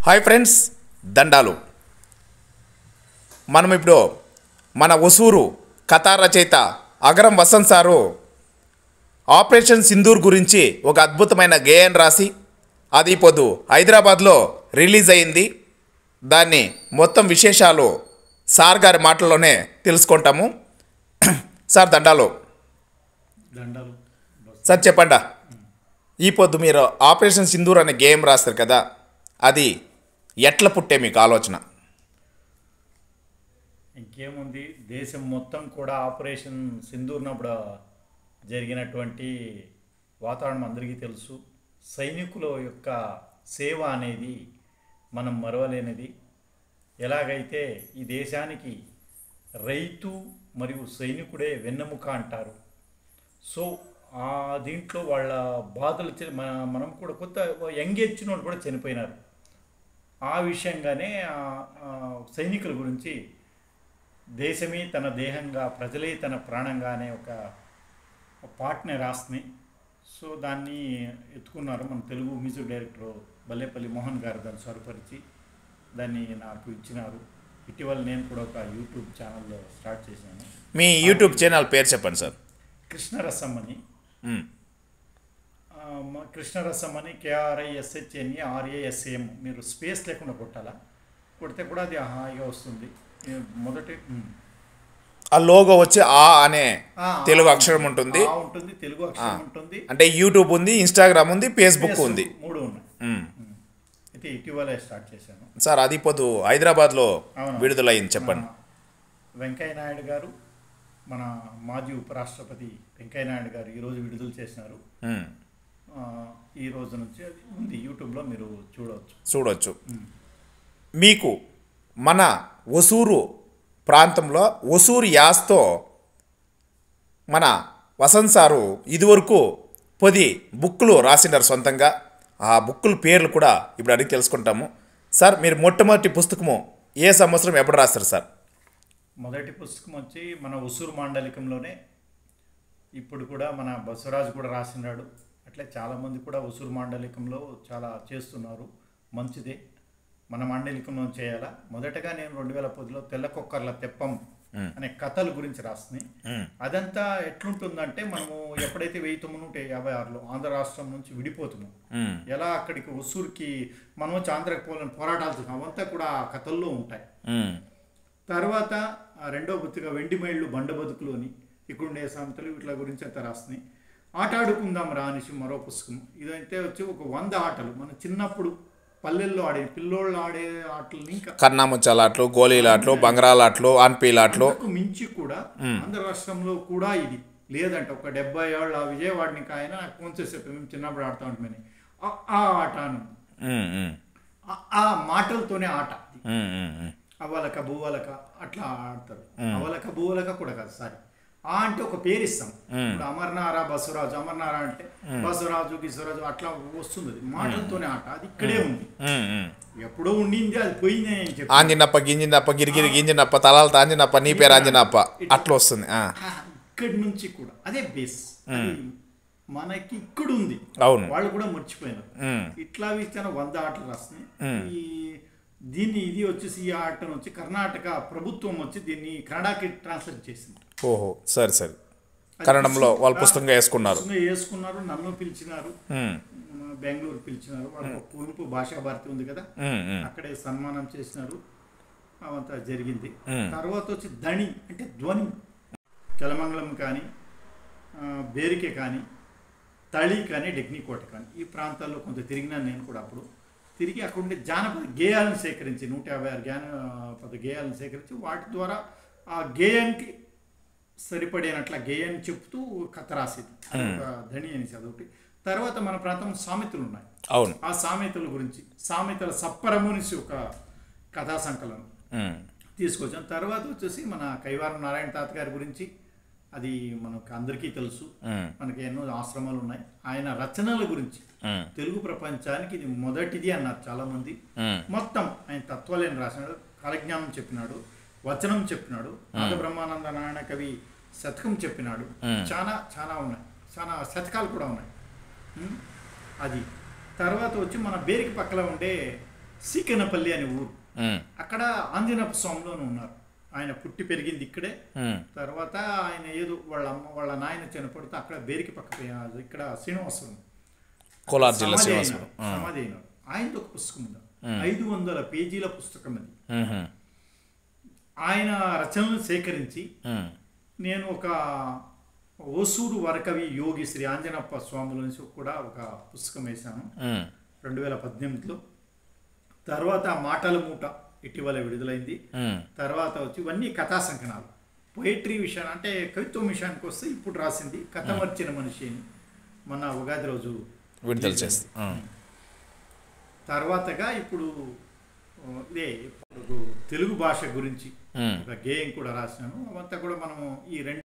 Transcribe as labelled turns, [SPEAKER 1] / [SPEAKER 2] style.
[SPEAKER 1] Hi friends, దండాలు. మనం ఇప్పుడు మన ఒసూరు కథా రచయిత అగరం వసంత్ సారు ఆపరేషన్ సింధూర్ గురించి ఒక అద్భుతమైన గేయాన్ని రాసి అది ఇప్పుడు హైదరాబాద్లో రిలీజ్ అయింది. దాన్ని మొత్తం విశేషాలు సార్ గారి మాటల్లోనే తెలుసుకుంటాము. సార్ దండాలు. సార్ చెప్పండి, ఈ పొద్దు మీరు ఆపరేషన్ సింధూర్ అనే గేమ్ రాస్తారు కదా, అది ఎట్లా పుట్టే మీకు ఆలోచన?
[SPEAKER 2] ఇంకేముంది, దేశం మొత్తం కూడా ఆపరేషన్ సింధూర్నప్పుడు జరిగినటువంటి వాతావరణం అందరికీ తెలుసు. సైనికుల యొక్క సేవ అనేది మనం మరవలేనిది. ఎలాగైతే ఈ దేశానికి రైతు మరియు సైనికుడే వెన్నెముక అంటారు. సో దీంట్లో వాళ్ళ బాధలు మనం కూడా కొత్త యంగ్ ఏజ్ వాళ్ళు కూడా చనిపోయినారు. ఆ విషయంగానే సైనికుల గురించి దేశమే తన దేహంగా, ప్రజలే తన ప్రాణంగా అనే ఒక పాటనే రాస్తుంది. సో దాన్ని ఎత్తుకున్నారు మన తెలుగు మ్యూజిక్ డైరెక్టర్ బల్లేపల్లి మోహన్ గారు, దాన్ని స్వరపరిచి దాన్ని నాకు ఇచ్చినారు. ఇటీవల నేను కూడా ఒక యూట్యూబ్ ఛానల్లో స్టార్ట్ చేశాను.
[SPEAKER 1] మీ యూట్యూబ్ ఛానల్ పేరు చెప్పండి సార్.
[SPEAKER 2] కృష్ణరసం అని, కృష్ణరసం అని KRISHNERASAM. మీరు స్పేస్ లేకుండా కొట్టాలా, కొడితే కూడా అది హాయిగా వస్తుంది. మొదటి
[SPEAKER 1] ఆ లోగో వచ్చి ఆ అనే తెలుగు అక్షరం ఉంటుంది,
[SPEAKER 2] తెలుగు అక్షరం ఉంటుంది.
[SPEAKER 1] అంటే యూట్యూబ్ ఉంది, ఇన్స్టాగ్రామ్ ఉంది, ఫేస్బుక్ ఉంది,
[SPEAKER 2] 3 ఉన్నాయి. అయితే ఇటీవలే స్టార్ట్ చేశాను
[SPEAKER 1] సార్. అది పొద్దు హైదరాబాద్లో విడుదలైంది, చెప్పండి.
[SPEAKER 2] వెంకయ్య నాయుడు గారు, మన మాజీ ఉపరాష్ట్రపతి వెంకయ్య నాయుడు గారు ఈరోజు విడుదల చేసినారు. ఈ రోజు నుంచి అది ఉంది, యూట్యూబ్లో మీరు చూడవచ్చు.
[SPEAKER 1] మీకు మన ఒసూరు ప్రాంతంలో ఒసూరు యాస్తో మన వసంత్ సారు ఇదివరకు 10 బుక్కులు రాసినారు సొంతంగా. ఆ బుక్కుల పేర్లు కూడా ఇప్పుడు అడిగి తెలుసుకుంటాము. సార్, మీరు మొట్టమొదటి పుస్తకము ఏ సంవత్సరం ఎప్పుడు రాస్తారు సార్?
[SPEAKER 2] మొదటి పుస్తకం వచ్చి మన ఒసూరు మాండలికంలోనే. ఇప్పుడు కూడా మన బసవరాజు కూడా రాసినాడు. అట్లే చాలామంది కూడా ఒసూరు మాండలికంలో చాలా చేస్తున్నారు, మంచిదే. మన మాండలికంలో చేయాలా. మొదటగా నేను 2010లో తెల్లకొక్కర్ల తెప్పం అనే కథల గురించి రాస్తున్నాయి. అదంతా ఎట్లుంటుందంటే, మనము ఎప్పుడైతే 1956లో ఆంధ్ర రాష్ట్రం నుంచి విడిపోతున్నాం, ఎలా అక్కడికి ఒసూరుకి మనం వచ్చి ఆంధ్రకి పోలని పోరాటాలు చేసాం, అవంతా కూడా ఆ కథల్లో ఉంటాయి. తర్వాత రెండో బుత్తిగా వెండి మైళ్ళు బండ బతుకులు అని ఇక్కడుండే సామెతలు వీటి గురించి అంతా రాస్తున్నాయి. ఆట ఆడుకుందాం రా అనేసి మరో పుస్తకం. ఇదైతే వచ్చి ఒక 100 ఆటలు మన చిన్నప్పుడు పల్లెల్లో ఆడే పిల్లోళ్ళు ఆడే ఆటలు, ఇంకా
[SPEAKER 1] కన్నాముచ్చాలాట్లు, గోళీలాట్లు, బంగరాలాట్లు, ఆన్పీలాట్లు
[SPEAKER 2] మించి కూడా ఆంధ్ర రాష్ట్రంలో కూడా ఇది లేదంటే ఒక 70 ఏళ్ళ విజయవాడని ఆయన నాకు ఫోన్ చేసే, మేము చిన్నప్పుడు ఆడుతూ ఉంటామని. ఆ ఆట ఆ మాటలతోనే ఆట. అవలక బువ్వలక అట్లా ఆడతారు. అవలక బువ్వలక కూడా కాదు, సారీ, అంటే ఒక పేరు ఇస్తాం. ఇప్పుడు అమర్నారా బసవరాజు, అమర్నారా అంటే బసవరాజు గిసవరాజు అట్లా వస్తుంది. అది మాటలతోనే ఆట. అది ఇక్కడే ఉంది, ఎప్పుడో ఉండింది, అది పోయింది అని చెప్పి.
[SPEAKER 1] ఆంజినప్ప గింజినప్ప గిరిగిరి గింజినప్ప తలాలత ఆంజినప్ప నీ పేరు ఆంజినప్ప అట్లా వస్తుంది.
[SPEAKER 2] ఇక్కడి నుంచి కూడా అదే బేస్ మనకి ఇక్కడ ఉంది.
[SPEAKER 1] అవును,
[SPEAKER 2] వాళ్ళు కూడా మర్చిపోయినారు. ఇట్లా ఇచ్చిన 100 ఆటలు రాస్తున్నాయి. దీన్ని ఇది వచ్చేసి ఈ ఆట నుంచి కర్ణాటక ప్రభుత్వం వచ్చి దీన్ని కన్నడకి ట్రాన్స్లేట్ చేసింది.
[SPEAKER 1] ఓహో, సరే సరే. కన్నడంలో వాళ్ళు పుస్తకంగా వేసుకున్నారు.
[SPEAKER 2] నన్ను పిలిచినారు, బెంగళూరు పిలిచినారు. వాళ్ళ పూర్పు భాషా భారతి ఉంది కదా, అక్కడే సన్మానం చేసినారు. అవంతా జరిగింది. తర్వాత వచ్చి ధణి అంటే ధ్వని. కెలమంగళం కానీ, బేరికే కానీ, తళి కానీ, డెగ్నికోట కానీ ఈ ప్రాంతాల్లో కొంత తిరిగినాను నేను కూడా. అప్పుడు తిరిగి అక్కడ ఉండే జానపద గేయాలను సేకరించి 156 జానపద గేయాలను సేకరించి వాటి ద్వారా ఆ గేయానికి సరిపడేనట్ల గేయాన్ని చెప్తూ కథ రాసేది. ధణి అనేసి అదొకటి. తర్వాత మన ప్రాంతం సామెతలు ఉన్నాయి.
[SPEAKER 1] అవును,
[SPEAKER 2] ఆ సామెతల గురించి సామెతల సప్పరము అనేసి ఒక కథా సంకలనం తీసుకొచ్చాం. తర్వాత వచ్చేసి మన కైవారం నారాయణ తాత గారి గురించి, అది మనకు అందరికీ తెలుసు. మనకి ఎన్నో ఆశ్రమాలు ఉన్నాయి. ఆయన రచనల గురించి తెలుగు ప్రపంచానికి ఇది మొదటిది అన్నారు చాలా మంది. మొత్తం ఆయన తత్వాలను రాసినాడు, కాలజ్ఞానం చెప్పినాడు, వచనం చెప్పినాడు, నాద బ్రహ్మానంద నారాయణ కవి శతకం చెప్పినాడు. చాలా చాలా ఉన్నాయి, చాలా శతకాలు కూడా ఉన్నాయి. అది తర్వాత వచ్చి మన బేరికి పక్కన ఉండే సీకనపల్లి అనే ఊరు.
[SPEAKER 1] ఉమ్,
[SPEAKER 2] అక్కడ ఆంజనేయ స్వామిలోనే ఉన్నారు. ఆయన పుట్టి పెరిగింది ఇక్కడే.
[SPEAKER 1] ఉమ్,
[SPEAKER 2] తర్వాత ఆయన ఏదో వాళ్ళ అమ్మ వాళ్ళ నాయన చనిపోతే అక్కడ బేరికి పక్క ఇక్కడ శ్రీనివాసపురం
[SPEAKER 1] కోలార్ జిల్లా
[SPEAKER 2] సమాధి
[SPEAKER 1] శ్రీనివాసపురం.
[SPEAKER 2] అయినాడు. సమాధి అయినాడు. ఆయనతో ఒక పుస్తకం ఉంది. 500 పేజీల పుస్తకం అది.
[SPEAKER 1] ఉహు,
[SPEAKER 2] ఆయన రచనలను సేకరించి
[SPEAKER 1] ఉమ్,
[SPEAKER 2] నేను ఒక ఓసూరు వరకవి యోగి శ్రీ ఆంజనేయప్ప స్వాముల నుంచి కూడా ఒక పుస్తకం వేశాను
[SPEAKER 1] ఉమ్,
[SPEAKER 2] 2018లో. తర్వాత మాటల మూట ఇటీవల విడుదలైంది.
[SPEAKER 1] ఉమ్,
[SPEAKER 2] తర్వాత వచ్చి ఇవన్నీ కథా సంకలనాలు. పోయిటరీ విషయాన్ని అంటే కవిత్వం విషయానికి వస్తే ఇప్పుడు రాసింది కథ మర్చిన మనిషి అని మొన్న ఉగాది రోజు
[SPEAKER 1] విడుదల చేస్తా.
[SPEAKER 2] తర్వాతగా ఇప్పుడు ఇదే ఇప్పుడు తెలుగు భాష గురించి ఒక గేయం కూడా రాసినాను. అవంతా కూడా మనము ఈ 2